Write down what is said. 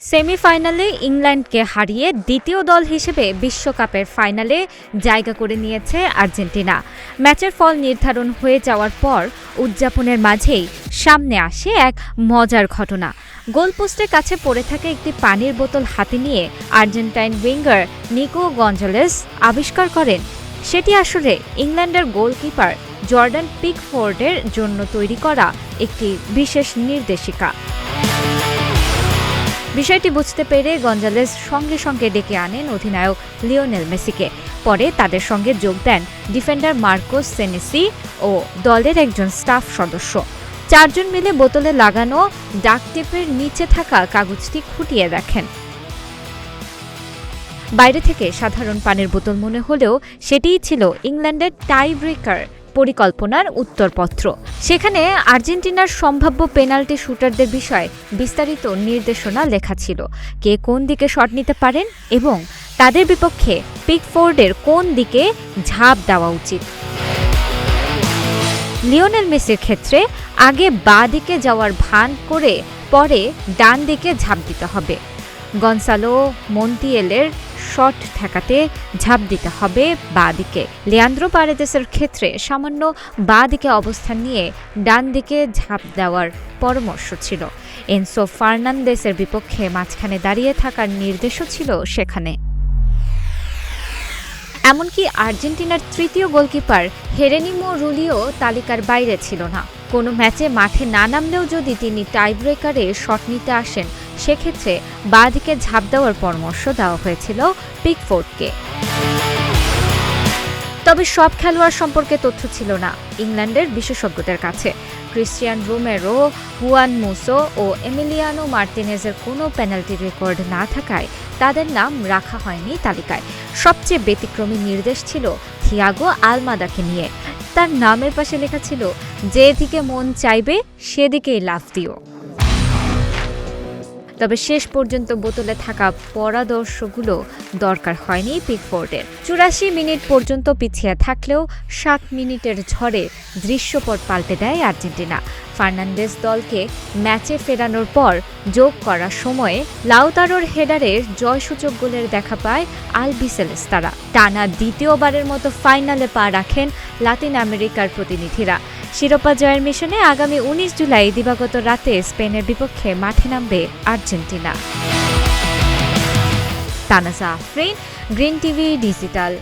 সেমিফাইনালে ইংল্যান্ডকে হারিয়ে দ্বিতীয় দল হিসেবে বিশ্বকাপের ফাইনালে জায়গা করে নিয়েছে আর্জেন্টিনা। ম্যাচের ফল নির্ধারণ হয়ে যাওয়ার পর উদযাপনের মাঝেই সামনে আসে এক মজার ঘটনা। গোলপোস্টের কাছে পড়ে থাকা একটি পানির বোতল হাতে নিয়ে আর্জেন্টাইন উইঙ্গার নিকো গঞ্জালেস আবিষ্কার করেন সেটি আসলে ইংল্যান্ডের গোলকিপার জর্ডান পিকফোর্ডের জন্য তৈরি করা একটি বিশেষ নির্দেশিকা। বিষয়টি বুঝতে পেরে গঞ্জালেস সঙ্গে সঙ্গে ডেকে আনেন অধিনায়ক লিওনেল মেসিকে। পরে তাদের সঙ্গে যোগ দেন ডিফেন্ডার মার্কোস সেনেসি ও দলের একজন স্টাফ সদস্য। চারজন মিলে বোতলে লাগানো ডাকটেপের নিচে থাকা কাগজটি খুঁটিয়ে দেখেন। বাইরে থেকে সাধারণ পানির বোতল মনে হলেও সেটিই ছিল ইংল্যান্ডের টাই ব্রেকার পরিকল্পনার উত্তরপত্র। সেখানে আর্জেন্টিনার সম্ভাব্য পেনাল্টি শুটারদের বিষয়ে বিস্তারিত নির্দেশনা লেখা ছিল, কে কোন দিকে শট নিতে পারেন এবং তাদের বিপক্ষে পিকফোর্ডের কোন দিকে ঝাঁপ দেওয়া উচিত। লিওনেল মেসির ক্ষেত্রে আগে বাঁ দিকে যাওয়ার ভান করে পরে ডান দিকে ঝাঁপ দিতে হবে। গনসালো মন্টিয়েলের শট ঠেকাতে ঝাঁপ দিতে হবে বাঁ দিকে। লিয়ান্দ্রো পারেদেসের ক্ষেত্রে সামান্য বাঁ দিকে অবস্থান নিয়ে ডান দিকে ঝাঁপ দেওয়ার পরামর্শ ছিল। এনসো ফার্নান্দেসের বিপক্ষে মাঝখানে দাঁড়িয়ে থাকার নির্দেশও ছিল সেখানে। এমনকি আর্জেন্টিনার তৃতীয় গোলকিপার হেরেনিমো রুলিও তালিকার বাইরে ছিল না। কোনো ম্যাচে মাঠে না নামলেও যদি তিনি টাইব্রেকারে শট নিতে আসেন, সেক্ষেত্রে বাঁ দিকে ঝাঁপ দেওয়ার পরামর্শ দেওয়া হয়েছিল পিকফোর্ডকে। তবে সব খেলোয়াড় সম্পর্কে তথ্য ছিল না ইংল্যান্ডের বিশেষজ্ঞদের কাছে। ক্রিস্টিয়ান রোমেরো, হুয়ান মুসো ও এমিলিয়ানো মার্তিনেজের কোনো পেনাল্টি রেকর্ড না থাকায় তাদের নাম রাখা হয়নি তালিকায়। সবচেয়ে ব্যতিক্রমী নির্দেশ ছিল থিয়াগো আলমাদাকে নিয়ে। তার নামের পাশে লেখা ছিল, যেদিকে মন চাইবে সেদিকেই লাফ দিও। তবে শেষ পর্যন্ত বোতলে থাকা পরামর্শগুলো দরকার হয়নি পিকফোর্ডের। ৮৪ মিনিট পর্যন্ত পিছিয়ে থাকলেও ৭ মিনিটের ঝড়ে দৃশ্যপট পাল্টে দেয় আর্জেন্টিনা। ফার্নান্দেস দলকে ম্যাচে ফেরানোর পর যোগ করার সময়ে লাউতারোর হেডারের জয়সূচক গোলের দেখা পায় আলবিসেলেস্তারা। টানা দ্বিতীয়বারের মতো ফাইনালে পা রাখেন লাতিন আমেরিকার প্রতিনিধিরা। শিরোপা জয়ের মিশনে আগামী ১৯ জুলাই দিবাগত রাতে স্পেনের বিপক্ষে মাঠে নামবে Argentina. Tanasa Afrin, green TV digital.